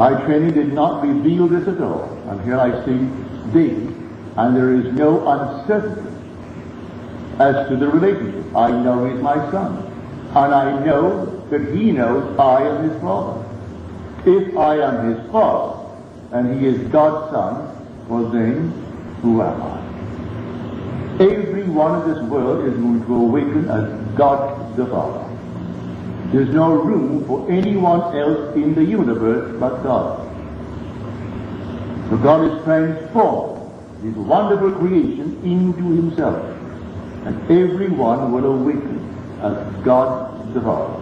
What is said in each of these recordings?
My training did not reveal this at all. And here I see David, and there is no uncertainty as to the relationship. I know he's my son, and I know that he knows I am his father. If I am his father, and he is God's son, well then, who am I? Everyone in this world is going to awaken as God the Father. There's no room for anyone else in the universe but God. So God is transformed his wonderful creation into himself, and everyone will awaken as God the Father.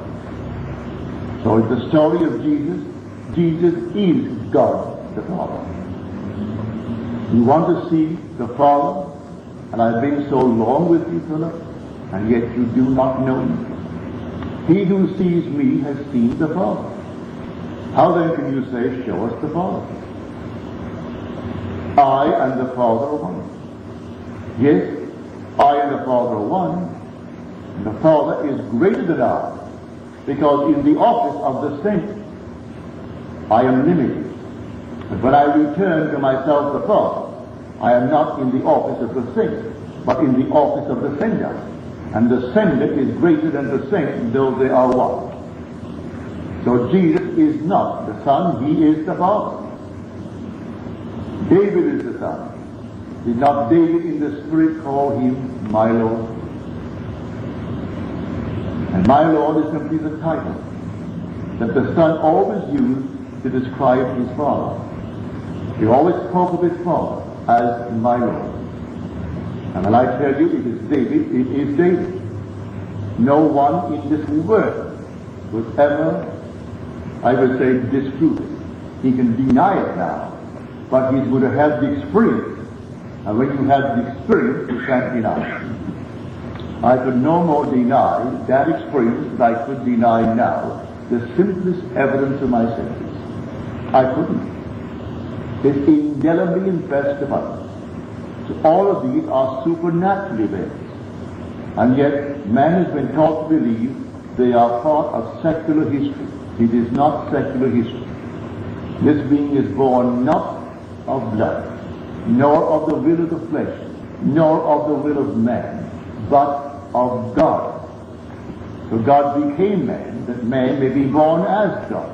So it's the story of Jesus. Jesus is God the Father. You want to see the Father, and I've been so long with you, Philip, and yet you do not know me. He who sees me has seen the Father. How then can you say, show us the Father? I and the Father are one. Yes, I and the Father are one, and the Father is greater than I, because in the office of the saint, I am limited. But when I return to myself the Father, I am not in the office of the saint, but in the office of the sender. And the sender is greater than the saint, though they are one. So Jesus is not the Son, he is the Father. David is the Son. Did not David in the Spirit call him my Lord? And my Lord is simply the title that the Son always used to describe his Father. He always spoke of his Father as my Lord. And when I tell you it is David, it is David. No one in this world would ever, I would say, disprove it. He can deny it now, but he's going to have the experience. And when you have the experience, you can't deny it. I could no more deny that experience than I could deny now the simplest evidence of my senses. I couldn't. It's indelibly impressed upon us. So all of these are supernatural events. And yet, man has been taught to believe they are part of secular history. It is not secular history. This being is born not of blood, nor of the will of the flesh, nor of the will of man, but of God. So God became man, that man may be born as God.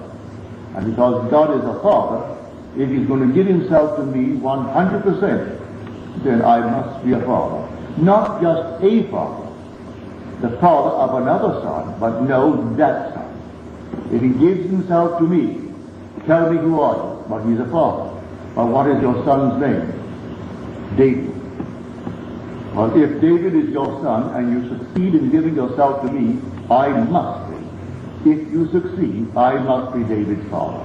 And because God is a Father, if he's going to give himself to me 100%, then I must be a father. Not just a father, the father of another son, but no, that son. If he gives himself to me, tell me who are you? But he's a father. But what is your son's name? David. Well, if David is your son and you succeed in giving yourself to me, I must be. If you succeed, I must be David's father.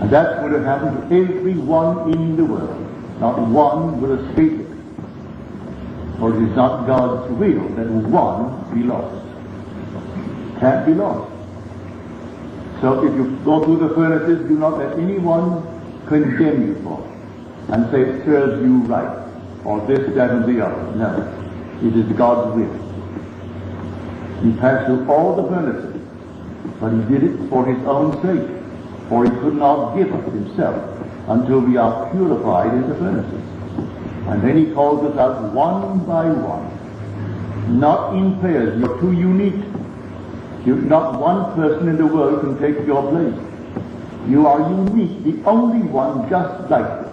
And that's what has happened to everyone in the world. Not one will escape it. For it is not God's will that one be lost. Can't be lost. So if you go through the furnaces, do not let anyone condemn you for it and say it serves you right, or this, that, and the other. No. It is God's will. He passed through all the furnaces, but he did it for his own sake, for he could not give up himself until we are purified in the furnaces. And then he calls us out one by one. Not in pairs. You're too unique. Not one person in the world can take your place. You are unique, the only one just like you.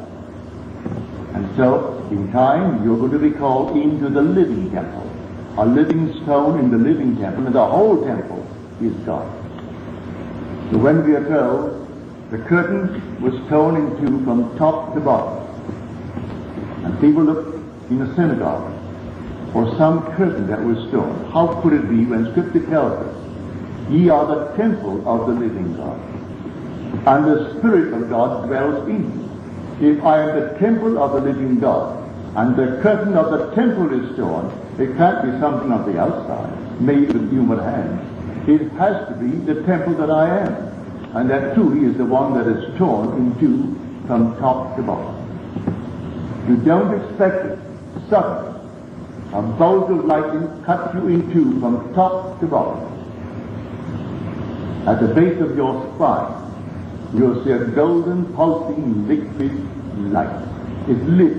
And so, in time, you're going to be called into the living temple. A living stone in the living temple, and the whole temple is God. So when we are told, the curtain was torn in two from top to bottom. And people looked in the synagogue for some curtain that was torn. How could it be when Scripture tells us, ye are the temple of the living God, and the Spirit of God dwells in you. If I am the temple of the living God, and the curtain of the temple is torn, it can't be something on the outside, made with human hands. It has to be the temple that I am. And that too is the one that is torn in two from top to bottom. You don't expect it. Suddenly, a bolt of lightning cuts you in two from top to bottom. At the base of your spine, you'll see a golden, pulsing, liquid light. It's lit.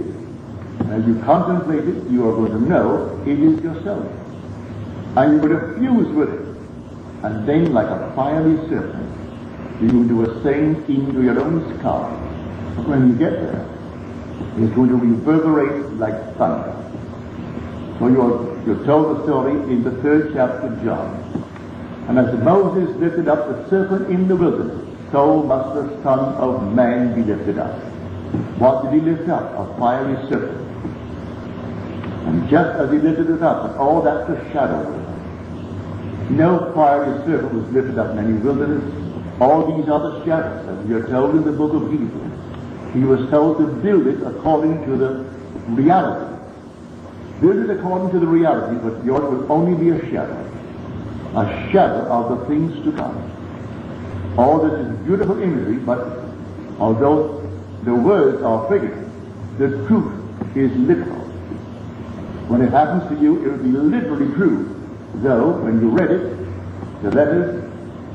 As you contemplate it, you are going to know it is yourself. And you're going to fuse with it. And then, like a fiery serpent, you're going to ascend into your own sky. But when you get there, it's going to reverberate like thunder. So you're told the story in the 3rd chapter of John. And as Moses lifted up the serpent in the wilderness, so must the Son of Man be lifted up. What did he lift up? A fiery serpent. And just as he lifted it up, and all that's a shadow. No fiery serpent was lifted up in any wilderness. All these other shadows, as we are told in the book of Hebrews, he was told to build it according to the reality. Build it according to the reality, but yours will only be a shadow of the things to come. All this is beautiful imagery, but although the words are figurative, the truth is literal. When it happens to you, it will be literally true, though when you read it, the letters,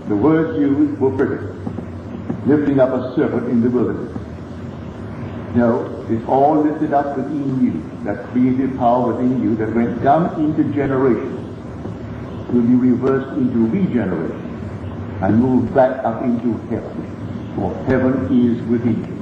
the words used were figurative. Lifting up a serpent in the wilderness. No, it's all lifted up within you, that creative power within you that went down into generations will be reversed into regeneration and moved back up into heaven, for heaven is within you.